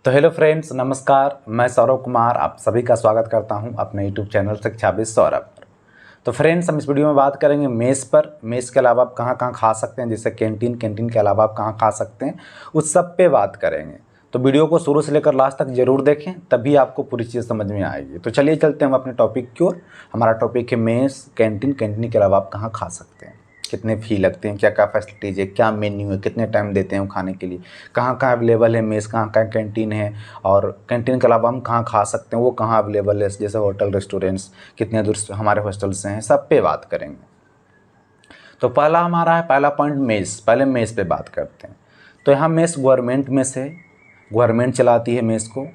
तो hello friends, नमस्कार। मैं सौरभ कुमार आप सभी का स्वागत करता हूं अपने यूट्यूब चैनल शिक्षा विद सौरभ पर। तो फ्रेंड्स, हम इस वीडियो में बात करेंगे मेस पर। मेस के अलावा आप कहां कहां खा सकते हैं, जैसे कैंटीन के अलावा आप कहां खा सकते हैं, उस सब पे बात करेंगे। तो वीडियो को शुरू से लेकर लास्ट तक जरूर देखें, तभी आपको पूरी चीज़ समझ में आएगी। तो चलिए चलते हैं हम अपने टॉपिक की ओर। हमारा टॉपिक है मेस, कैंटीन के अलावा आप कहाँ खा सकते हैं, कितने फ़ी लगते हैं, क्या क्या फैसिलिटीज़ है, क्या मेन्यू है, कितने टाइम देते हैं वो खाने के लिए, कहाँ कहाँ अवेलेबल है मेस, कहाँ कहाँ कैंटीन है, और कैंटीन के अलावा हम कहाँ खा सकते हैं, वो कहाँ अवेलेबल है, जैसे होटल रेस्टोरेंट्स कितने दूर हमारे हॉस्टल से हैं, सब पे बात करेंगे। तो पहला हमारा है, पहला पॉइंट मेस। पहले मेस पे बात करते हैं। तो यहाँ मेस गवर्नमेंट में से, गवर्नमेंट चलाती है मेस को।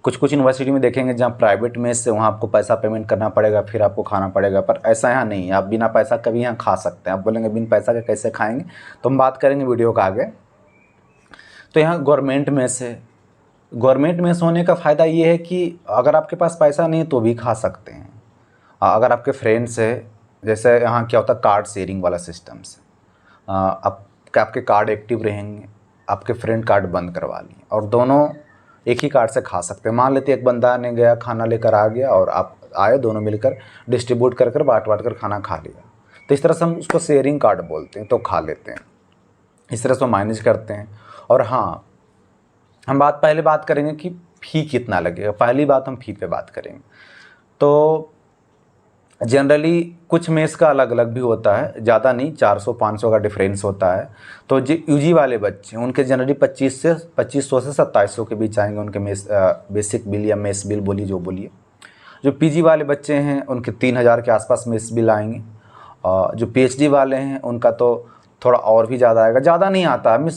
कुछ कुछ यूनिवर्सिटी में देखेंगे जहाँ प्राइवेट मेस से, वहाँ आपको पैसा पेमेंट करना पड़ेगा, फिर आपको खाना पड़ेगा। पर ऐसा यहाँ नहीं है, आप बिना पैसा का भी यहाँ खा सकते हैं। आप बोलेंगे बिन पैसा के कैसे खाएंगे, तो हम बात करेंगे वीडियो का आगे। तो यहाँ गवर्नमेंट मेस होने का फ़ायदा ये है कि अगर आपके पास पैसा नहीं है तो भी खा सकते हैं। अगर आपके फ्रेंड्स है, जैसे यहाँ क्या होता है, कार्ड शेयरिंग वाला सिस्टम से आपके कार्ड एक्टिव रहेंगे, आपके फ्रेंड कार्ड बंद करवा लिए और दोनों एक ही कार्ड से खा सकते हैं। मान लेते एक बंदा ने गया खाना लेकर आ गया और आप आए, दोनों मिलकर डिस्ट्रीब्यूट कर बाँट कर खाना खा लिया। तो इस तरह से हम उसको शेयरिंग कार्ड बोलते हैं, तो खा लेते हैं। इस तरह से मैनेज करते हैं। और हाँ, हम पहले बात करेंगे कि फ़ी कितना लगेगा। पहली बात हम फ़ी पे बात करेंगे। तो जनरली कुछ मेस का अलग अलग भी होता है, ज़्यादा नहीं, 400-500 का डिफरेंस होता है। तो जो यूजी वाले बच्चे उनके जनरली 2500 से 2700 के बीच आएंगे उनके मेस बेसिक बिल या मेस बिल, बोलिए जो बोलिए। जो पीजी वाले बच्चे हैं उनके 3000 के आसपास मेस बिल आएंगे। जो पीएचडी वाले हैं उनका तो थोड़ा और भी ज़्यादा आएगा, ज़्यादा नहीं आता है,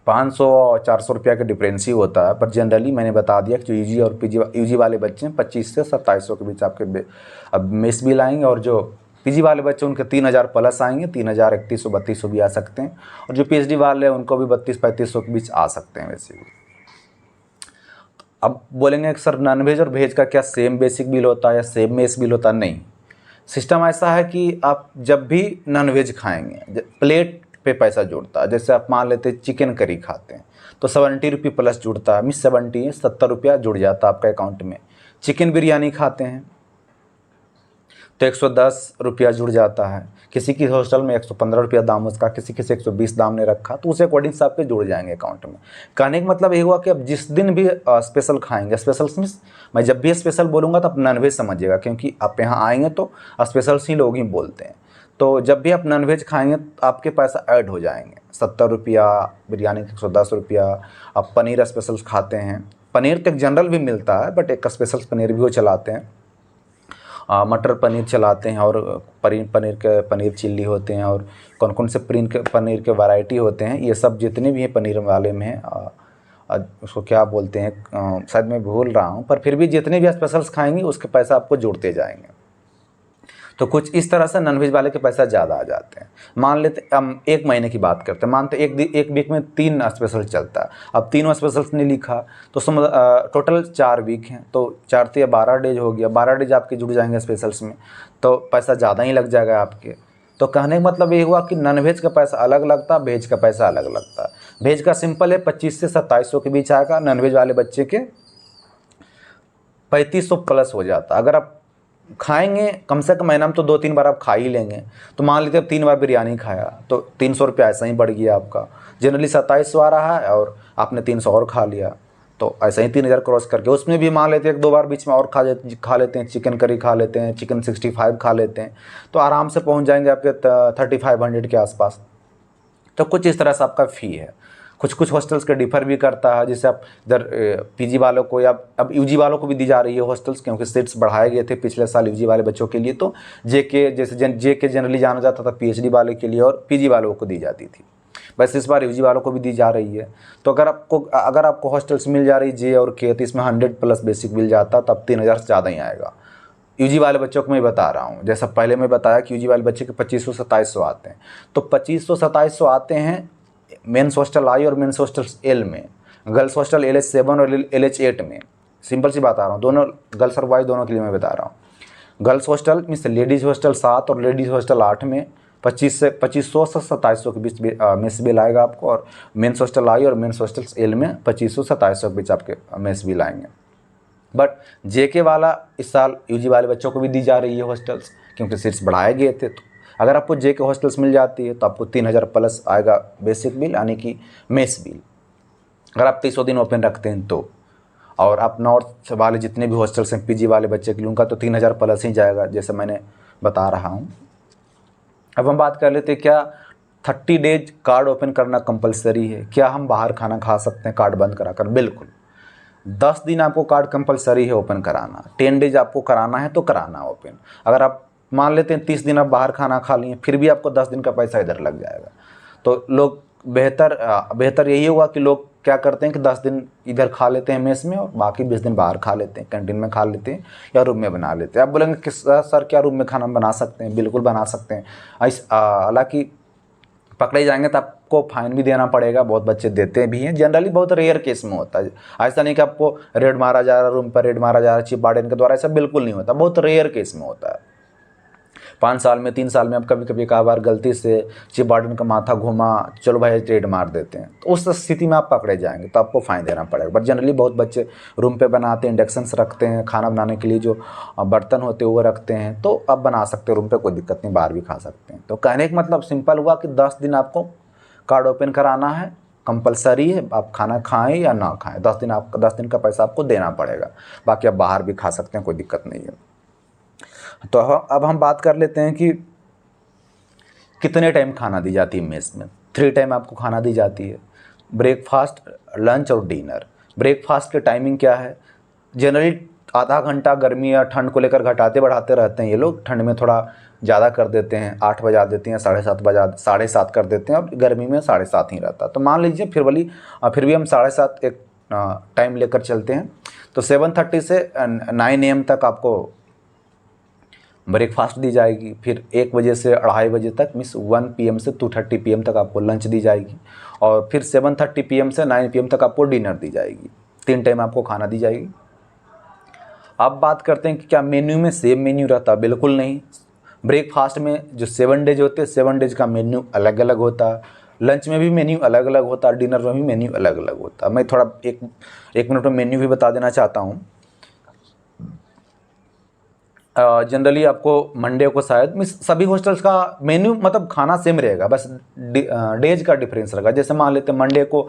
500 और 400 रुपया का डिफरेंस ही होता है। पर जनरली मैंने बता दिया कि जो यूजी और यूजी वाले बच्चे हैं 25 से 2700 के बीच आपके अब मेस बिल आएंगे। और जो पीजी वाले बच्चे उनके 3000 प्लस आएंगे, 3000, 3100-3200 भी आ सकते हैं। और जो पीएचडी वाले हैं उनको भी 3200-3500 के बीच आ सकते हैं वैसे भी। अब बोलेंगे कि सर नॉन वेज और वेज का क्या सेम बेसिक बिल होता है या सेम मेस बिल होता है? नहीं, सिस्टम ऐसा है कि आप जब भी नॉन वेज खाएंगे प्लेट पे पैसा जुड़ता है। जैसे आप मान लेते चिकन करी खाते हैं तो 70 रुपये प्लस जुड़ता है, 70 रुपया जुड़ जाता है आपका अकाउंट में। चिकन बिरयानी खाते हैं तो 110 रुपया जुड़ जाता है। किसी की हॉस्टल में 115 रुपया दाम उसका, किसी 120 दाम ने रखा, तो उसे अकॉर्डिंग से आपके जुड़ जाएंगे अकाउंट में। कहने का मतलब ये हुआ कि अब जिस दिन भी स्पेशल खाएंगे, स्पेशल मीन्स मैं जब भी स्पेशल बोलूँगा तो आप नॉनवेज समझिएगा, क्योंकि आप यहाँ आएंगे तो स्पेशल ही लोग ही बोलते हैं। तो जब भी आप नॉनवेज खाएंगे तो आपके पैसा ऐड हो जाएंगे। 70 रुपया बिरयानी के, 110 रुपया। आप पनीर स्पेशल खाते हैं, पनीर तो एक जनरल भी मिलता है बट एक स्पेशल पनीर भी वो चलाते हैं। मटर पनीर चलाते हैं, और पनीर चिल्ली होते हैं, और कौन कौन से पनीर के वैरायटी होते हैं, ये सब जितने भी हैं पनीर वाले में हैं, उसको क्या बोलते हैं, शायद मैं भूल रहा हूँ, पर फिर भी जितने भी स्पेशल्स खाएंगे उसके पैसा आपको जुड़ते जाएंगे। तो कुछ इस तरह से नॉनवेज वाले के पैसा ज़्यादा आ जाते हैं। मान लेते हम एक महीने की बात करते हैं, मानते एक वीक में 3 स्पेशल चलता है। अब तीनों स्पेशल्स ने लिखा तो समझ टोटल 4 वीक हैं, तो 4 से 12 डेज हो गया, 12 डेज आपके जुड़ जाएंगे स्पेशल्स में, तो पैसा ज़्यादा ही लग जाएगा आपके। तो कहने का मतलब ये हुआ कि नॉनवेज का पैसा अलग लगता है, वेज का पैसा अलग लगता है। वेज का सिंपल है, 25 से 2700 के बीच आएगा। नॉनवेज वाले बच्चे के 3500 प्लस हो जाता है। अगर आप खाएंगे कम से कम महीना में तो 2-3 बार आप खा ही लेंगे। तो मान लीजिए 3 बार बिरयानी खाया तो 300 रुपया ऐसा ही बढ़ गया आपका। जनरली 2700 आ रहा है और आपने 300 और खा लिया, तो ऐसा ही 3000 क्रॉस करके। उसमें भी मान लेते हैं 1-2 बार बीच में और खा लेते हैं, चिकन करी खा लेते हैं, चिकन 65 खा लेते हैं, तो आराम से पहुँच जाएंगे आपके 3500 के आसपास। तो कुछ इस तरह से आपका फ़ी है। कुछ हॉस्टल्स का डिफ़र भी करता है, जैसे आप इधर पीजी वालों को या अब यूजी वालों को भी दी जा रही है हॉस्टल्स, क्योंकि सीट्स बढ़ाए गए थे पिछले साल यूजी वाले बच्चों के लिए। तो जेके जनरली जाना जाता था पीएचडी वाले के लिए, और पीजी वालों को दी जाती थी। बस इस बार यूजी वालों को भी दी जा रही है। तो अगर आपको हॉस्टल्स मिल जा रही जे और के, तो इसमें 100 प्लस बेसिक मिल जाता, तब 3000 से ज़्यादा ही आएगा। यूजी वाले बच्चों को मैं बता रहा हूँ, जैसा पहले मैं बताया कि यूजी वाले बच्चे के 2500-2700 आते हैं। तो 2500-2700 आते हैं मेंस हॉस्टल आई और मेंस हॉस्टल एल में। गर्ल्स हॉस्टल LH7 और LH8 में। सिंपल सी बता रहा हूँ, दोनों गर्ल्स और बॉयज़ दोनों के लिए मैं बता रहा हूँ। Girls hostel means ladies hostel 7 और लेडीज़ हॉस्टल 8 में 2500 से 2700 के बीच मेस बिल आएगा आपको, और मेंस हॉस्टल आई और मेंस हॉस्टल एल में 2500 से 2700 के बीच आपके मेस बिल आएंगे। बट जेके वाला इस साल यूजी वाले बच्चों को भी दी जा रही है हॉस्टल्स, क्योंकि सीट्स बढ़ाए गए थे। तो अगर आपको जेके हॉस्टल्स मिल जाती है तो आपको 3000 प्लस आएगा बेसिक बिल, यानी कि मेस बिल, अगर आप 300 दिन ओपन रखते हैं तो। और आप नॉर्थ वाले जितने भी हॉस्टल्स हैं पीजी वाले बच्चे के लिए, उनका तो 3000 प्लस ही जाएगा, जैसे मैंने बता रहा हूँ। अब हम बात कर लेते हैं, क्या 30 डेज कार्ड ओपन करना कंपलसरी है? क्या हम बाहर खाना खा सकते हैं कार्ड बंद कराकर? बिल्कुल। 10 दिन आपको कार्ड कंपलसरी है ओपन कराना। 10 डेज आपको कराना है तो कराना ओपन। अगर आप मान लेते हैं 30 दिन आप बाहर खाना खा लिए, फिर भी आपको 10 दिन का पैसा इधर लग जाएगा। तो लोग बेहतर यही होगा कि लोग क्या करते हैं कि 10 दिन इधर खा लेते हैं मेस में और बाकी 20 दिन बाहर खा लेते हैं, कैंटीन में खा लेते हैं या रूम में बना लेते हैं। आप बोलेंगे कि सर क्या रूम में खाना बना सकते हैं? बिल्कुल बना सकते हैं। हालांकि पकड़े जाएंगे तो आपको फाइन भी देना पड़ेगा, बहुत बच्चे देते भी हैं। जनरली बहुत रेयर केस में होता है, ऐसा नहीं कि आपको रेड मारा जा रहा है, रूम पर रेड मारा जा रहा है चिप वार्डन के द्वारा, ऐसा बिल्कुल नहीं होता, बहुत रेयर केस में होता है। 5 साल में 3 साल में आप कभी कभी एक बार गलती से चिप वार्डन का माथा घुमा, चलो भाई रेड मार देते हैं, तो उस स्थिति में आप पकड़े जाएंगे तो आपको फाइन देना पड़ेगा। बट जनरली बहुत बच्चे रूम पे बनाते हैं, इंडक्शंस रखते हैं, खाना बनाने के लिए जो बर्तन होते हैं वो रखते हैं, तो आप बना सकते हो रूम पे, कोई दिक्कत नहीं, बाहर भी खा सकते हैं। तो कहने का मतलब सिंपल हुआ कि 10 दिन आपको कार्ड ओपन कराना है, कंपलसरी है, आप खाना खाएं या ना खाएं, 10 दिन का पैसा आपको देना पड़ेगा। बाकी आप बाहर भी खा सकते हैं, कोई दिक्कत नहीं है। तो अब हम बात कर लेते हैं कि कितने टाइम खाना दी जाती है मेस में। 3 टाइम आपको खाना दी जाती है, ब्रेकफास्ट, लंच और डिनर। ब्रेकफास्ट की टाइमिंग क्या है? जनरली आधा घंटा गर्मी या ठंड को लेकर घटाते बढ़ाते रहते हैं ये लोग। ठंड में थोड़ा ज़्यादा कर देते हैं, 8 बजा देते हैं, 7:30 कर देते हैं, और गर्मी में 7:30 ही रहता है। तो मान लीजिए फिर भी हम 7:30 एक टाइम लेकर चलते हैं। तो 7:30 से 9 AM तक आपको ब्रेकफास्ट दी जाएगी। फिर 1 बजे से 2:30 बजे तक, मीन्स 1 PM से 2:30 PM तक आपको लंच दी जाएगी। और फिर 7:30 PM से 9 PM तक आपको डिनर दी जाएगी। 3 टाइम आपको खाना दी जाएगी। अब बात करते हैं कि क्या मेन्यू में सेम मेन्यू रहता? बिल्कुल नहीं। ब्रेकफास्ट में जो 7 डेज होते हैं, 7 डेज का मेन्यू अलग अलग होता है। लंच में भी मेन्यू अलग अलग होता है, डिनर में भी मेन्यू अलग अलग होता है। मैं थोड़ा एक मिनट में मेन्यू भी बता देना चाहता हूँ। जनरली आपको मंडे को शायद, मीन्स सभी हॉस्टल्स का मेन्यू मतलब खाना सेम रहेगा, बस डेज का डिफरेंस रहेगा। जैसे मान लेते हैं मंडे को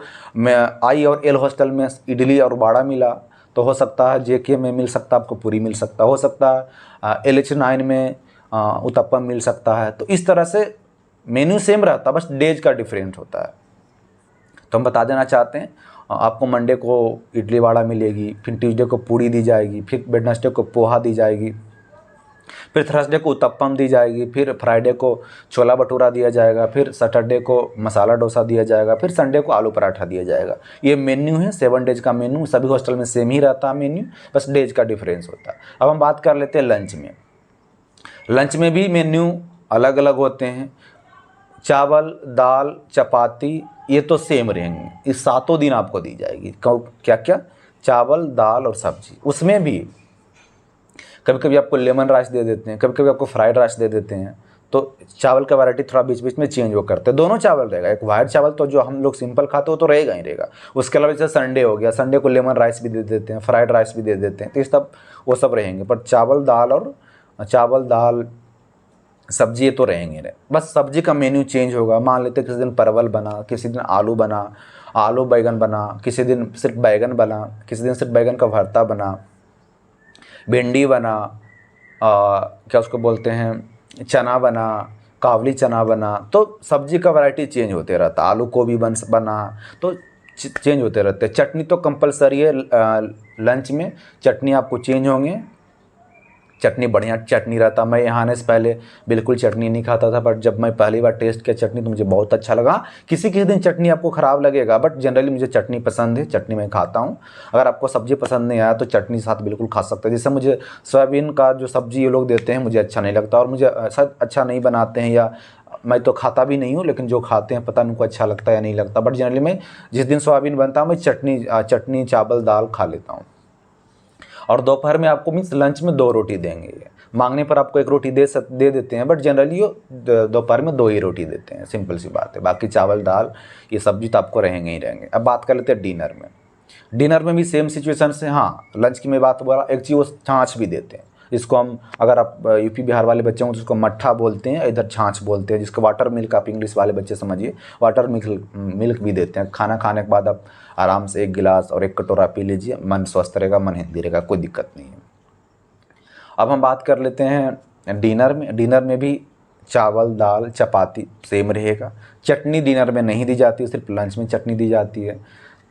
आई और एल हॉस्टल में इडली और वड़ा मिला, तो हो सकता है जेके में मिल सकता है आपको पूरी मिल सकता, हो सकता है LH9 में उत्तपम मिल सकता है। तो इस तरह से मेन्यू सेम रहता है, बस डेज का डिफरेंट होता है। तो हम बता देना चाहते हैं, आपको मंडे को इडली वड़ा मिलेगी, फिर ट्यूसडे को पूड़ी दी जाएगी, फिर वेडनेसडे को पोहा दी जाएगी, फिर थर्सडे को उत्तपम दी जाएगी, फिर फ्राइडे को छोला भटूरा दिया जाएगा, फिर सैटरडे को मसाला डोसा दिया जाएगा, फिर संडे को आलू पराठा दिया जाएगा। ये मेन्यू है 7 डेज का मेन्यू। सभी हॉस्टल में सेम ही रहता है मेन्यू, बस डेज का डिफरेंस होता है। अब हम बात कर लेते हैं लंच में। लंच में भी मेन्यू अलग अलग होते हैं। चावल, दाल, चपाती, ये तो सेम रहेंगे, इस 7 दिन आपको दी जाएगी। क्या क्या? चावल, दाल और सब्जी। उसमें भी कभी कभी आपको लेमन राइस दे देते हैं, कभी कभी आपको फ्राइड राइस दे देते हैं। तो चावल का वैरायटी थोड़ा बीच बीच में चेंज वो करते हैं। दोनों चावल रहेगा, एक वाइट चावल तो जो हम लोग सिंपल खाते हो तो रहेगा ही रहेगा। उसके अलावा जैसे संडे हो गया, संडे को लेमन राइस भी दे देते हैं, फ्राइड राइस भी दे देते हैं, तो ये सब वो सब रहेंगे। पर चावल दाल सब्जी ये तो रहेंगे। बस सब्जी का मेन्यू चेंज होगा। मान लेते किसी दिन परवल बना, किसी दिन आलू बना, आलू बैगन बना, किसी दिन सिर्फ बैगन बना, किसी दिन सिर्फ बैगन का भरता बना, भिंडी बना, क्या उसको बोलते हैं, चना बना, काबली चना बना। तो सब्जी का वैरायटी चेंज होते रहता। आलू गोभी बना, तो चेंज होते रहते। चटनी तो कंपलसरी है, लंच में चटनी आपको चेंज होंगे। चटनी बढ़िया चटनी रहता। मैं यहाँ आने से पहले बिल्कुल चटनी नहीं खाता था, बट जब मैं पहली बार टेस्ट किया चटनी तो मुझे बहुत अच्छा लगा। किसी किसी दिन चटनी आपको ख़राब लगेगा, बट जनरली मुझे चटनी पसंद है, चटनी मैं खाता हूँ। अगर आपको सब्ज़ी पसंद नहीं आया तो चटनी साथ बिल्कुल खा सकते हैं। जैसे मुझे सोयाबीन का जो सब्ज़ी ये लोग देते हैं मुझे अच्छा नहीं लगता, और मुझे शायद अच्छा नहीं बनाते हैं, या मैं तो खाता भी नहीं हूँ, लेकिन जो खाते हैं पता नहीं उनको अच्छा लगता है या नहीं लगता। बट जनरली मैं जिस दिन सोयाबीन बनता है मैं चटनी चावल दाल खा लेता हूँ। और दोपहर में आपको मीन्स लंच में 2 रोटी देंगे। मांगने पर आपको 1 रोटी दे देते हैं, बट जनरली वो दोपहर में 2 ही रोटी देते हैं, सिंपल सी बात है। बाकी चावल दाल ये सब्जी तो आपको रहेंगे ही रहेंगे। अब बात कर लेते हैं डिनर में। डिनर में भी सेम सिचुएशन से, हाँ लंच की मैं बात बोला, एक चीज़ वो छाछ भी देते हैं, जिसको हम, अगर आप यूपी बिहार वाले बच्चे हों तो उसको मट्ठा बोलते हैं, इधर छाछ बोलते हैं, जिसको वाटर मिल्क आप इंग्लिश वाले बच्चे समझिए, वाटर मिल्क भी देते हैं। खाना खाने के बाद आप आराम से 1 गिलास और 1 कटोरा पी लीजिए, मन स्वस्थ रहेगा, मन हेल्दी रहेगा, कोई दिक्कत नहीं है। अब हम बात कर लेते हैं डिनर में। डिनर में भी चावल दाल चपाती सेम रहेगा। चटनी डिनर में नहीं दी जाती है, सिर्फ लंच में चटनी दी जाती है।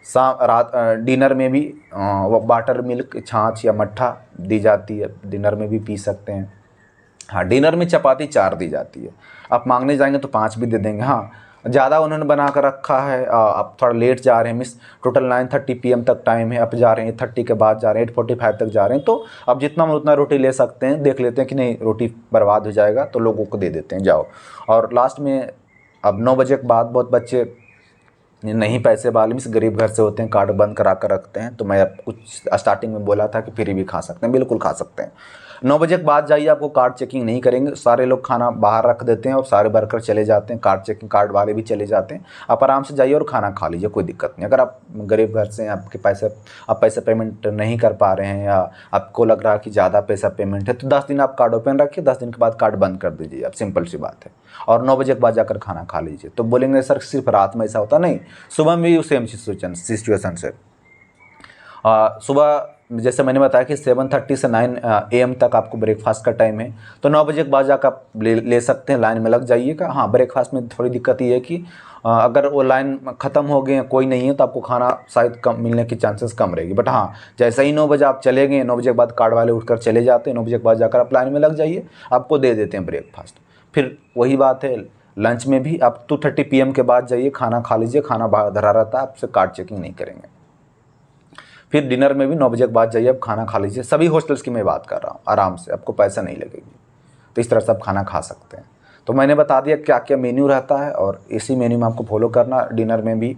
डिनर में भी वाटर मिल्क छाछ या मट्ठा दी जाती है, डिनर में भी पी सकते हैं। हाँ, डिनर में चपाती 4 दी जाती है। आप मांगने जाएंगे तो 5 भी दे देंगे। हाँ, ज़्यादा उन्होंने बना कर रखा है, आप थोड़ा लेट जा रहे हैं, मिस टोटल 9:30 PM तक टाइम है, आप जा रहे हैं 8:30 के बाद जा रहे हैं, 8:45 तक जा रहे हैं, तो अब जितना उतना रोटी ले सकते हैं, देख लेते हैं कि नहीं रोटी बर्बाद हो जाएगा तो लोगों को दे देते हैं, जाओ। और लास्ट में अब 9 बजे के बाद बहुत बच्चे नहीं पैसे वाले, मिस गरीब घर से होते हैं, कार्ड बंद करा कर रखते हैं, तो मैं अब कुछ स्टार्टिंग में बोला था कि फ्री भी खा सकते हैं, बिल्कुल खा सकते हैं। 9 बजे के बाद जाइए, आपको कार्ड चेकिंग नहीं करेंगे, सारे लोग खाना बाहर रख देते हैं और सारे वर्कर चले जाते हैं, कार्ड चेकिंग कार्ड वाले भी चले जाते हैं। आप आराम से जाइए और खाना खा लीजिए, कोई दिक्कत नहीं। अगर आप गरीब घर से हैं, आपके आप पैसे पेमेंट नहीं कर पा रहे हैं, या आपको लग रहा है कि ज़्यादा पैसा पेमेंट है, तो 10 दिन आप कार्ड ओपन रखिए, 10 दिन के बाद कार्ड बंद कर दीजिए आप, सिंपल सी बात है। और 9 बजे के बाद जाकर खाना खा लीजिए। तो बोलेंगे सर सिर्फ रात में ऐसा होता, नहीं, सुबह में भी सेम सिचुएशन से। सुबह जैसे मैंने बताया कि 7:30 से 9 AM तक आपको ब्रेकफास्ट का टाइम है, तो 9 बजे के बाद जाकर आप ले सकते हैं, लाइन में लग जाइएगा। हाँ, ब्रेकफास्ट में थोड़ी दिक्कत ये है कि अगर वो लाइन ख़त्म हो गए, कोई नहीं है, तो आपको खाना शायद कम मिलने की चांसेस कम रहेगी। बट हाँ, जैसे ही 9 बजे आप चले गए, 9 बजे के बाद कार्ड वाले उठकर चले जाते हैं, 9 बजे के बाद जाकर आप लाइन में लग जाइए, आपको दे देते हैं ब्रेकफास्ट। फिर वही बात है, लंच में भी आप 2:30 PM के बाद जाइए, खाना खा लीजिए, खाना बाहर धरा रहता है, आपसे कार्ड चेकिंग नहीं करेंगे। फिर डिनर में भी 9 बजे के बाद जाइए, आप खाना खा लीजिए। सभी हॉस्टल्स की मैं बात कर रहा हूँ, आराम से, आपको पैसा नहीं लगेगी, तो इस तरह से आप खाना खा सकते हैं। तो मैंने बता दिया क्या क्या मेन्यू रहता है, और इसी मेन्यू में आपको फॉलो करना। डिनर में भी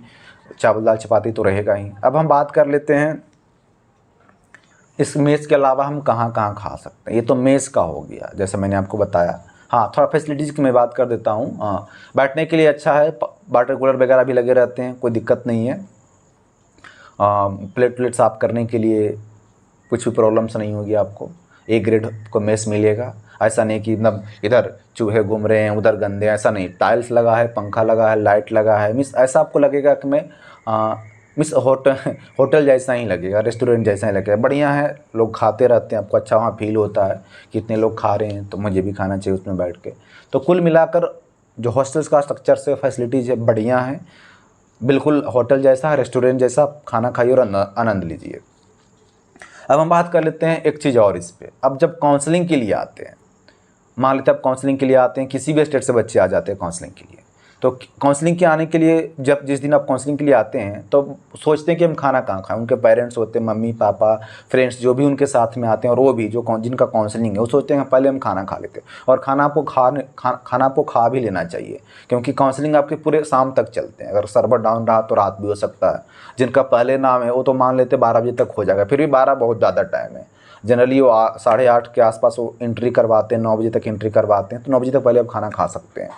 चावल दाल चपाती तो रहेगा ही। अब हम बात कर लेते हैं इस मेस के अलावा हम कहाँ कहाँ खा सकते हैं। ये तो मेस का हो गया, जैसे मैंने आपको बताया। हाँ, थोड़ा फैसिलिटीज़ की मैं बात कर देता हूँ। बैठने के लिए अच्छा है, वाटर कूलर वगैरह भी लगे रहते हैं, कोई दिक्कत नहीं है। प्लेट साफ़ करने के लिए कुछ भी प्रॉब्लम्स नहीं होगी आपको। A ग्रेड को मेस मिलेगा। ऐसा नहीं कि मतलब इधर चूहे घूम रहे हैं उधर गंदे, ऐसा नहीं। टाइल्स लगा है, पंखा लगा है, लाइट लगा है, मिस ऐसा आपको लगेगा कि मैं मिस होटल जैसा ही लगेगा, रेस्टोरेंट जैसा ही लगेगा। बढ़िया है, लोग खाते रहते हैं, आपको अच्छा वहाँ फील होता है कि इतने लोग खा रहे हैं तो मुझे भी खाना चाहिए उसमें बैठ के। तो कुल मिलाकर जो हॉस्टल्स का स्ट्रक्चर से फैसिलिटीज़ है बढ़िया है, बिल्कुल होटल जैसा, रेस्टोरेंट जैसा। खाना खाइए और आनंद लीजिए। अब हम बात कर लेते हैं एक चीज़ और इस पे। अब जब काउंसलिंग के लिए आते हैं, मान लेते हैं आप काउंसलिंग के लिए आते हैं, किसी भी स्टेट से बच्चे आ जाते हैं काउंसलिंग के लिए, तो काउंसलिंग के आने के लिए जिस दिन आप काउंसलिंग के लिए आते हैं तो सोचते हैं कि हम खाना कहाँ खाएं। उनके पेरेंट्स होते हैं, मम्मी पापा फ्रेंड्स जो भी उनके साथ में आते हैं, और वो भी जो जिनका काउंसलिंग है, वो सोचते हैं पहले हम खाना खा लेते हैं। और खाना आपको खा भी लेना चाहिए, क्योंकि काउंसलिंग आपके पूरे शाम तक चलते हैं। अगर सर्वर डाउन रहा तो रात भी हो सकता है। जिनका पहले नाम है वो तो मान लेते 12 बजे तक हो जाएगा, फिर भी 12 बहुत ज़्यादा टाइम है। जनरली वो 8:30 के आसपास वो एंट्री करवाते हैं, 9 बजे तक एंट्री करवाते हैं, तो 9 बजे तक पहले आप खाना खा सकते हैं।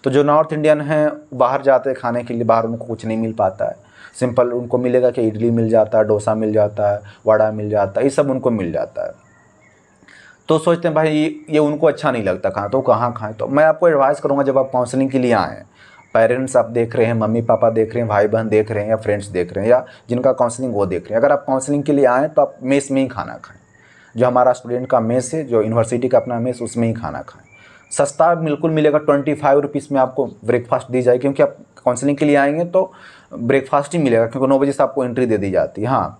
तो जो नॉर्थ इंडियन हैं बाहर जाते हैं खाने के लिए, बाहर उनको कुछ नहीं मिल पाता है। सिंपल उनको मिलेगा कि इडली मिल जाता है, डोसा मिल जाता है, वड़ा मिल जाता है, ये सब उनको मिल जाता है। तो सोचते हैं भाई ये उनको अच्छा नहीं लगता खाना, तो कहाँ खाएँ। तो मैं आपको एडवाइस करूँगा, जब आप काउंसलिंग के लिए आएँ, पेरेंट्स आप देख रहे हैं, मम्मी पापा देख रहे हैं, भाई बहन देख रहे हैं, या फ्रेंड्स देख रहे हैं, या जिनका काउंसलिंग वो देख रहे हैं, अगर आप काउंसलिंग के लिए आएँ तो आप मेस में ही खाना खाएँ। जो हमारा स्टूडेंट का मेस है, जो यूनिवर्सिटी का अपना मेस, उसमें ही खाना खाएं। सस्ता बिल्कुल मिलेगा, 25 रुपीज़ में आपको ब्रेकफास्ट दी जाएगी, क्योंकि आप काउंसलिंग के लिए आएंगे तो ब्रेकफास्ट ही मिलेगा, क्योंकि 9 बजे से आपको एंट्री दे दी जाती है। हाँ,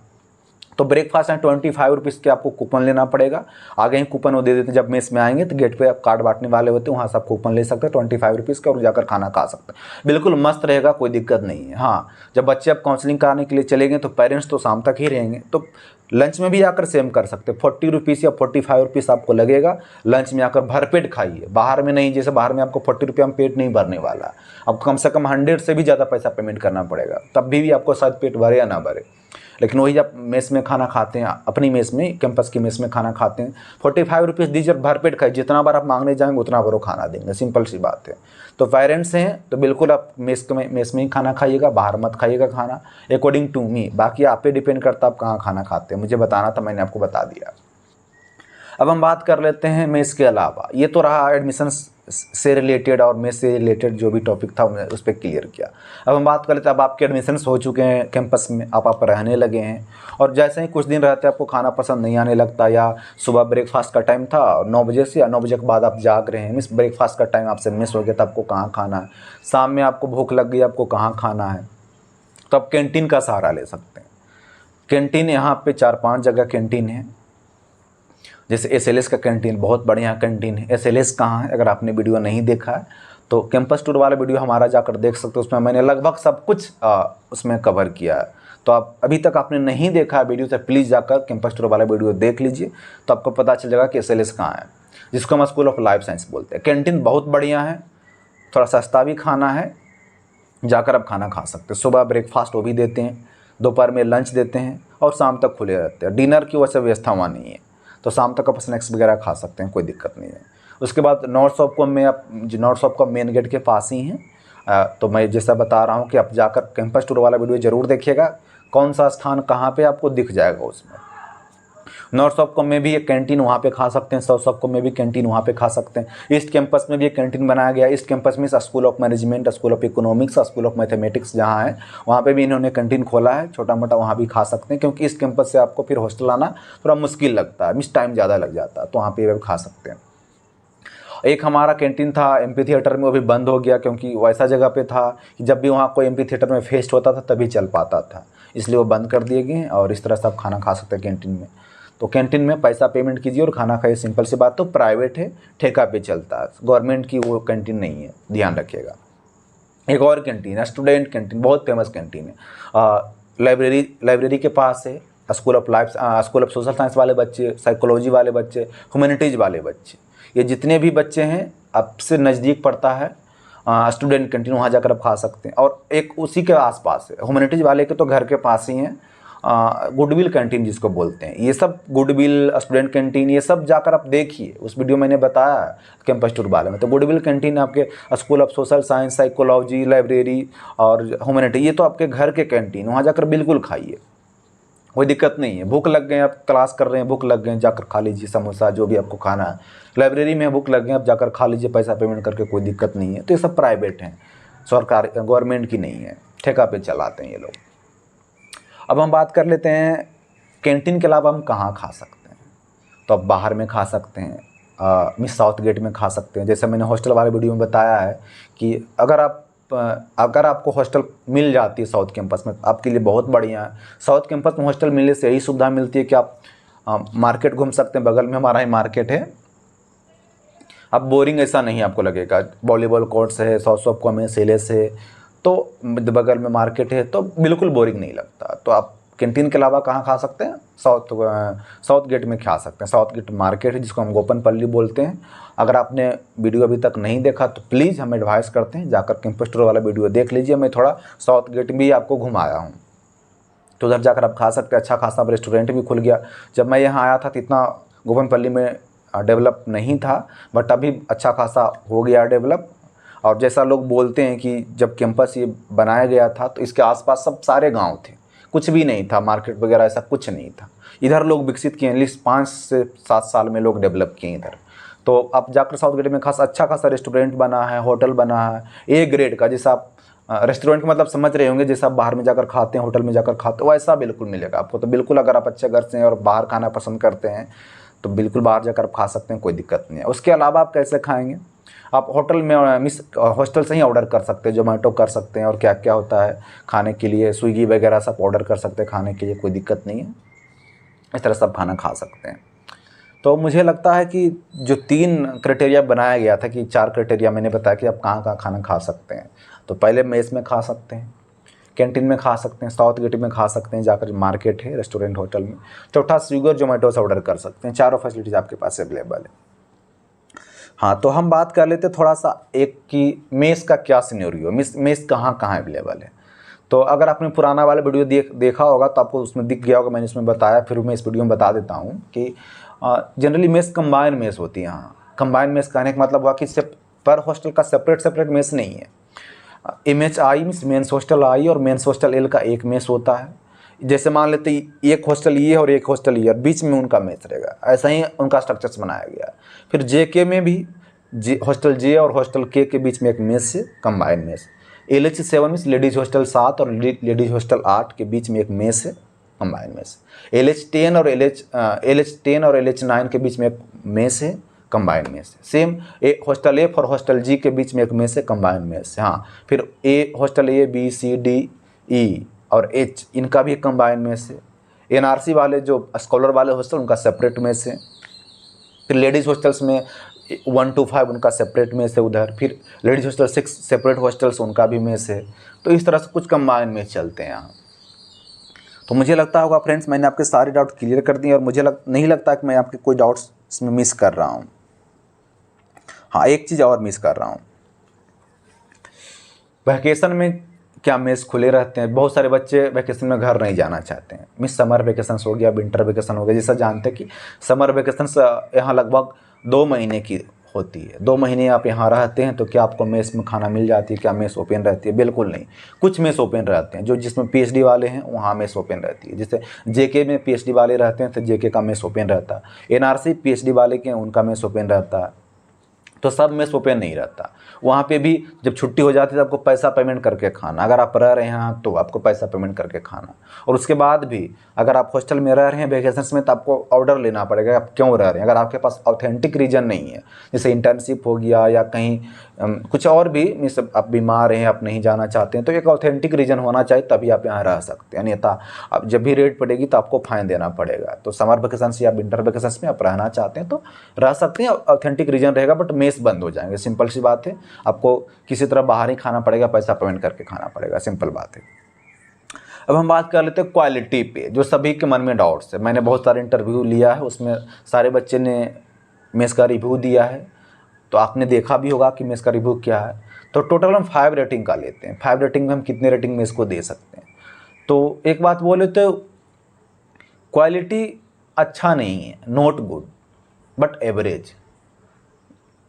तो ब्रेकफास्ट है 25 रुपीज़ के, आपको कूपन लेना पड़ेगा। आगे ही कूपन वो दे देते हैं, जब मेस में आएंगे तो गेट पे कार्ड बांटने वाले होते हैं, वहाँ से आप कूपन ले सकते हैं 25 रुपीज़ का, और जाकर खाना खा सकते हैं। बिल्कुल मस्त रहेगा, कोई दिक्कत नहीं है। हाँ, जब बच्चे आप काउंसलिंग कराने के लिए चलेंगे तो पेरेंट्स तो शाम तक ही रहेंगे, तो लंच में भी आकर सेम कर सकते हैं। 40 रुपीज़ या 45 रुपीज़ आपको लगेगा। लंच में आकर भरपेट खाइए, बाहर में नहीं। जैसे बाहर में आपको 40 रुपये में पेट नहीं भरने वाला, आपको कम से कम 100 से भी ज़्यादा पैसा पेमेंट करना पड़ेगा, तब भी आपको शायद पेट भरे या ना भरे। लेकिन वही जब मेस में खाना खाते हैं, अपनी मेस में, कैंपस की मेस में खाना खाते हैं, 45 रुपीज़ दीजिए, भरपेट खाइए, जितना बार आप मांगने जाएंगे उतना बार वो खाना देंगे, सिंपल सी बात है। तो पेरेंट्स हैं तो बिल्कुल आप मेस में ही खाना खाइएगा, बाहर मत खाइएगा खाना, अकॉर्डिंग टू मी। बाकी आप पे डिपेंड करता है आप कहाँ खाना खाते हैं, मुझे बताना था, मैंने आपको बता दिया। अब हम बात कर लेते हैं मेस के अलावा। ये तो रहा एडमिशन से रिलेटेड और मेस से रिलेटेड जो भी टॉपिक था मैंने उस पर क्लियर किया। अब हम बात कर लेते हैं, अब आपके एडमिशन्स हो चुके हैं कैंपस में, आप रहने लगे हैं, और जैसे ही कुछ दिन रहते हैं आपको खाना पसंद नहीं आने लगता, या सुबह ब्रेकफास्ट का टाइम था 9 बजे से, या 9 बजे के बाद आप जाग रहे हैं, मिस ब्रेकफास्ट का टाइम आपसे मिस हो गया, तो आपको कहाँ खाना है, शाम में आपको भूख लग गई, आपको कहाँ खाना है, तो आप कैंटीन का सहारा ले सकते हैं। कैंटीन यहाँ पे 4-5 जगह कैंटीन है, जैसे SLS का कैंटीन बहुत बढ़िया कैंटीन है। SLS कहाँ है, अगर आपने वीडियो नहीं देखा है तो कैंपस टूर वाला वीडियो हमारा जाकर देख सकते हो, उसमें मैंने लगभग सब कुछ उसमें कवर किया है। तो आप अभी तक आपने नहीं देखा है वीडियो तो प्लीज़ जाकर कैंपस टूर वाला वीडियो देख लीजिए, तो आपको पता चल जाएगा कि SLS कहाँ है, जिसको हम स्कूल ऑफ लाइफ साइंस बोलते हैं। कैंटीन बहुत बढ़िया है, थोड़ा सस्ता भी खाना है, जाकर आप खाना खा सकते हैं। सुबह ब्रेकफास्ट वो भी देते हैं, दोपहर में लंच देते हैं, और शाम तक खुले रहते हैं। डिनर की वैसे व्यवस्था वहाँ नहीं है, तो शाम तक आप स्नैक्स वगैरह खा सकते हैं, कोई दिक्कत नहीं है। उसके बाद नॉर्थ शॉप में आप, नॉर्थ शॉप का मेन गेट के पास ही है, तो मैं जैसा बता रहा हूँ कि आप जाकर कैंपस टूर वाला वीडियो ज़रूर देखिएगा, कौन सा स्थान कहाँ पे आपको दिख जाएगा उसमें। नॉर्थ शॉप को में भी एक कैंटीन वहाँ पे खा सकते हैं, साउथ शॉप को में भी कैंटीन वहाँ पे खा सकते हैं। ईस्ट कैंपस में भी एक कैंटीन बनाया गया। ईस्ट कैंपस में school of management, school of economics, school of mathematics जहाँ है वहाँ पे भी इन्होंने कैंटीन खोला है, छोटा मोटा, वहाँ भी खा सकते हैं, क्योंकि ईस्ट कैंपस से आपको फिर हॉस्टल आना थोड़ा मुश्किल लगता है, मिस टाइम ज़्यादा लग जाता है, तो वहाँ पर खा सकते हैं। एक हमारा कैंटीन था एमपी थिएटर में, वो भी बंद हो गया, क्योंकि वैसा जगह पे था कि जब भी वहाँ कोई एमपी थिएटर में फेस्ट होता था तभी चल पाता था, इसलिए वो बंद कर दिए गए हैं। और इस तरह से आप खाना खा सकते हैं कैंटीन में। तो कैंटीन में पैसा पेमेंट कीजिए और खाना खाइए, सिंपल सी बात। तो प्राइवेट है, ठेका पे चलता है, गवर्नमेंट की वो कैंटीन नहीं है, ध्यान रखिएगा। एक और कैंटीन है स्टूडेंट कैंटीन, बहुत फेमस कैंटीन है, लाइब्रेरी के पास है। स्कूल ऑफ सोशल साइंस वाले बच्चे, साइकोलॉजी वाले बच्चे, ह्यूमैनिटीज़ वाले बच्चे, ये जितने भी बच्चे हैं आपसे नज़दीक पड़ता है स्टूडेंट कैंटीन, वहाँ जाकर आप खा सकते हैं। और एक उसी के आसपास है, ह्यूमैनिटीज़ वाले के तो घर के पास ही है, गुडविल कैंटीन जिसको बोलते हैं। ये सब गुडविल, स्टूडेंट कैंटीन, ये सब जाकर आप देखिए, उस वीडियो मैंने बताया है कैंपस टूर वाले में। तो गुडविल कैंटीन आपके school of social science, psychology, library और ह्यूमैनिटी, ये तो आपके घर के कैंटीन, वहाँ जाकर बिल्कुल खाइए, कोई दिक्कत नहीं है। भूख लग गए, आप क्लास कर रहे हैं, भूख लग गए, जाकर खा लीजिए समोसा, जो भी आपको खाना है। लाइब्रेरी में भूख लग गए, आप जाकर खा लीजिए, पैसा पेमेंट करके, कोई दिक्कत नहीं है। तो ये सब प्राइवेट हैं, सरकार गवर्नमेंट की नहीं है, ठेका पे चलाते हैं ये लोग। अब हम बात कर लेते हैं कैंटीन के अलावा हम कहाँ खा सकते हैं। तो आप बाहर में खा सकते हैं, मिस साउथ गेट में खा सकते हैं। जैसे मैंने हॉस्टल वाले वीडियो में बताया है कि अगर आपको हॉस्टल मिल जाती है साउथ कैंपस में, आपके लिए बहुत बढ़िया है। साउथ कैंपस में हॉस्टल मिलने से यही सुविधा मिलती है कि आप मार्केट घूम सकते हैं, बगल में हमारा ही मार्केट है। अब बोरिंग ऐसा नहीं आपको लगेगा, वॉलीबॉल कोर्ट्स है, साउथ शॉप में SLS है, तो बगल में मार्केट है, तो बिल्कुल बोरिंग नहीं लगता। तो आप कैंटीन के अलावा कहाँ खा सकते हैं, साउथ गेट में खा सकते हैं। साउथ गेट मार्केट है, जिसको हम गोपनपल्ली बोलते हैं। अगर आपने वीडियो अभी तक नहीं देखा तो प्लीज़ हम एडवाइस करते हैं जाकर कैंपस टूर वाला वीडियो देख लीजिए। मैं थोड़ा साउथ गेट भी आपको घुमाया हूँ, तो उधर जाकर आप खा सकते हैं। अच्छा खासा रेस्टोरेंट भी खुल गया। जब मैं यहाँ आया था तो इतना गोपनपल्ली में डेवलप नहीं था, बट अभी अच्छा खासा हो गया डेवलप। और जैसा लोग बोलते हैं कि जब कैंपस ये बनाया गया था तो इसके आसपास सब सारे गांव थे, कुछ भी नहीं था, मार्केट वगैरह ऐसा कुछ नहीं था। इधर लोग विकसित किए, एटलीस्ट 5 से 7 साल में लोग डेवलप किए इधर। तो आप जाकर साउथ गेट में अच्छा खासा रेस्टोरेंट बना है, होटल बना है A ग्रेड का। जैसा आप रेस्टोरेंट का मतलब समझ रहे होंगे, जैसा आप बाहर में जाकर खाते हैं, होटल में जाकर खाते हो, वैसा बिल्कुल मिलेगा आपको। तो बिल्कुल अगर आप अच्छे घर से हैं और बाहर खाना पसंद करते हैं तो बिल्कुल बाहर जाकर आप खा सकते हैं, कोई दिक्कत नहीं है। उसके अलावा आप कैसे खाएँगे, आप होटल में हॉस्टल से ही ऑर्डर कर सकते हैं, जोमेटो कर सकते हैं, और क्या क्या होता है खाने के लिए, स्विगी वगैरह सब ऑर्डर कर सकते हैं खाने के लिए, कोई दिक्कत नहीं है। इस तरह सब खाना खा सकते हैं। तो मुझे लगता है कि जो 3 क्राइटेरिया बनाया गया था, कि 4 क्राइटेरिया मैंने बताया कि आप कहाँ कहाँ खाना खा सकते हैं। तो पहले मेस में खा सकते हैं, कैंटीन में खा सकते हैं, साउथ गेट में खा सकते हैं, जाकर मार्केट है, रेस्टोरेंट, होटल में। चौथा, स्विगी और जोमेटो से ऑर्डर कर सकते हैं। चारों फैसिलिटीज़ आपके पास अवेलेबल है। हाँ, तो हम बात कर लेते थोड़ा सा एक कि मेस का क्या सिनेरियो, मेस कहाँ कहाँ अवेलेबल है। तो अगर आपने पुराना वाला वीडियो देखा होगा तो आपको उसमें दिख गया होगा, मैंने उसमें बताया, फिर मैं इस वीडियो में बता देता हूँ कि जनरली मेस कंबाइन मेस होती है। यहाँ कंबाइन मेस कहने का मतलब हुआ कि पर हॉस्टल का सेपरेट मेस नहीं है। MHI means mains hostel I और मेंस हॉस्टल एल का एक मेस होता है। जैसे मान लेते एक हॉस्टल ये और एक हॉस्टल ये और बीच में उनका मेस रहेगा, ऐसा ही उनका स्ट्रक्चर्स बनाया गया। फिर JK में भी हॉस्टल J और हॉस्टल K के बीच में एक मेस है, combine mess. LH7 means ladies hostel 7 और लेडीज हॉस्टल 8 के बीच में एक मेस है, कंबाइन मेस। LH10 और LH9 के बीच में एक मेस है, combine mess. Same hostel F और हॉस्टल G के बीच में एक मेस है, कंबाइन मेस। हाँ, फिर hostel A B C D E और H इनका भी एक कंबाइन मेस है। NRC वाले जो स्कॉलर वाले हॉस्टल उनका सेपरेट मेस है। फिर लेडीज़ हॉस्टल्स में 1 to 5 उनका सेपरेट मेस है उधर। फिर लेडीज़ हॉस्टल 6 सेपरेट हॉस्टल्स उनका भी मेस है। तो इस तरह से कुछ कंबाइन मेस चलते हैं यहाँ। तो मुझे लगता होगा फ्रेंड्स मैंने आपके सारे डाउट क्लियर कर दिए और मुझे नहीं लगता कि मैं आपके कोई डाउट्स इसमें मिस कर रहा हूँ। हाँ, एक चीज़ और मिस कर रहा हूँ, वैकेशन में क्या मेस खुले रहते हैं? बहुत सारे बच्चे वैकेशन में घर नहीं जाना चाहते हैं। मिस समर वेकेशन हो गया, विंटर वेकेशन हो गया। जैसा जानते हैं कि समर वेकेशन यहाँ लगभग 2 महीने की होती है। 2 महीने आप यहाँ रहते हैं तो क्या आपको मेस में खाना मिल जाती है? क्या मेस ओपन रहती है? बिल्कुल नहीं। कुछ मेस ओपन रहते हैं, जो जिसमें PhD वाले हैं वहाँ मेस ओपन रहती है। जैसे JK में PhD वाले रहते हैं तो JK का मेस ओपन रहता है। NRC PhD वाले के उनका मेस ओपन रहता है। तो सब मेस ओपन नहीं रहता। वहाँ पे भी जब छुट्टी हो जाती है तो आपको पैसा पेमेंट करके खाना। अगर आप रह रहे हैं तो आपको पैसा पेमेंट करके खाना। और उसके बाद भी अगर आप हॉस्टल में रह रहे हैं वेकेशंस में तो आपको ऑर्डर लेना पड़ेगा आप क्यों रह रहे हैं। अगर आपके पास ऑथेंटिक रीज़न नहीं है, जैसे इंटर्नशिप हो गया या कहीं कुछ और भी, मीन्स आप बीमार हैं, आप नहीं जाना चाहते हैं, तो एक ऑथेंटिक रीज़न होना चाहिए तभी आप यहाँ रह सकते हैं। अन्यथा अब जब भी रेट पड़ेगी तो आपको फाइन देना पड़ेगा। तो समर वेकेशन या विंटर वेकेशन में आप रहना चाहते हैं तो रह सकते हैं, ऑथेंटिक रीज़न रहेगा, बट मेस बंद हो जाएंगे। सिंपल सी बात है, आपको किसी तरह बाहर ही खाना पड़ेगा, पैसा पेमेंट करके खाना पड़ेगा, सिंपल बात है। अब हम बात कर लेते हैं क्वालिटी पे, जो सभी के मन में डाउट्स है। मैंने बहुत सारे इंटरव्यू लिया है, उसमें सारे बच्चे ने मेस का रिव्यू दिया है, तो आपने देखा भी होगा कि मेस का रिव्यू क्या है। तो टोटल हम 5 रेटिंग का लेते हैं। 5 रेटिंग में हम कितने रेटिंग मेस को दे सकते हैं? तो एक बात बोले तो क्वालिटी अच्छा नहीं है, not good but average.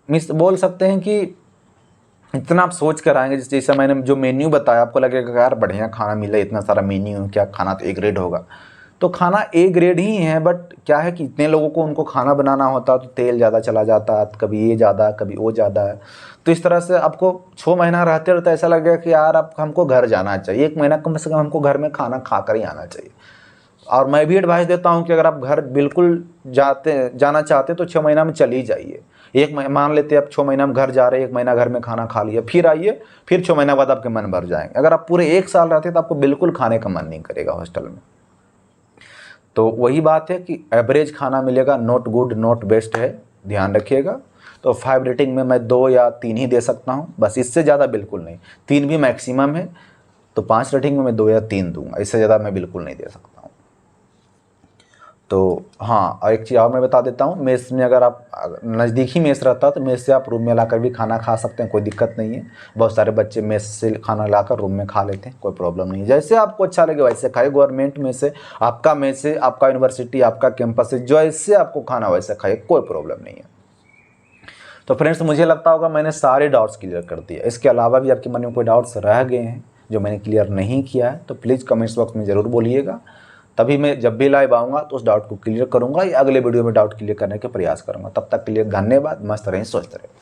Means बोल सकते हैं कि इतना आप सोच कर आएंगे, जैसे मैंने जो मेन्यू बताया आपको लगेगा यार बढ़िया खाना मिला, इतना सारा मेन्यू, क्या खाना तो A ग्रेड होगा। तो खाना A ग्रेड ही है, बट क्या है कि इतने लोगों को उनको खाना बनाना होता तो तेल ज़्यादा चला जाता है, कभी ये ज़्यादा कभी वो ज़्यादा है। तो इस तरह से आपको 6 महीना रहते रहते ऐसा लगेगा कि यार अब हमको घर जाना चाहिए, 1 महीना कम से कम हमको घर में खाना खा कर ही आना चाहिए। और मैं भी एडवाइस देता हूँ कि अगर आप घर बिल्कुल जाना चाहते तो 6 महीना में चली जाइए। मान लेते हैं आप 6 महीना में घर जा रहे हैं, 1 महीना घर में खाना खा लिया, फिर आइए, फिर 6 महीना बाद आपके मन भर जाएंगे। अगर आप पूरे 1 साल रहते तो आपको बिल्कुल खाने का मन नहीं करेगा हॉस्टल में। तो वही बात है कि एवरेज खाना मिलेगा, नॉट गुड नॉट बेस्ट है, ध्यान रखिएगा। तो 5 रेटिंग में मैं 2 या 3 ही दे सकता हूँ, बस, इससे ज़्यादा बिल्कुल नहीं। 3 भी मैक्सिमम है, तो 5 रेटिंग में मैं 2 या 3 दूंगा, इससे ज़्यादा मैं बिल्कुल नहीं दे सकता हूँ। तो हाँ, और एक चीज़ और मैं बता देता हूँ, मेस में अगर आप नज़दीक ही मेस रहता है तो मेस से आप रूम में लाकर भी खाना खा सकते हैं, कोई दिक्कत नहीं है। बहुत सारे बच्चे मेस से खाना लाकर रूम में खा लेते हैं, कोई प्रॉब्लम नहीं है। जैसे आपको अच्छा लगे वैसे खाइए। गवर्नमेंट में से, आपका मेस से, आपका यूनिवर्सिटी, आपका कैंपस से, जैसे आपको खाना वैसे खाइए, कोई प्रॉब्लम नहीं है। तो फ्रेंड्स, मुझे लगता होगा मैंने सारे डाउट्स क्लियर कर दिए। इसके अलावा भी आपके मन में कोई डाउट्स रह गए हैं जो मैंने क्लियर नहीं किया है तो प्लीज़ कमेंट्स बॉक्स में ज़रूर बोलिएगा। तभी मैं जब भी लाइव आऊँगा तो उस डाउट को क्लियर करूँगा या अगले वीडियो में डाउट क्लियर करने के प्रयास करूँगा। तब तक के लिए धन्यवाद। मस्त रहें, स्वस्थ रहें।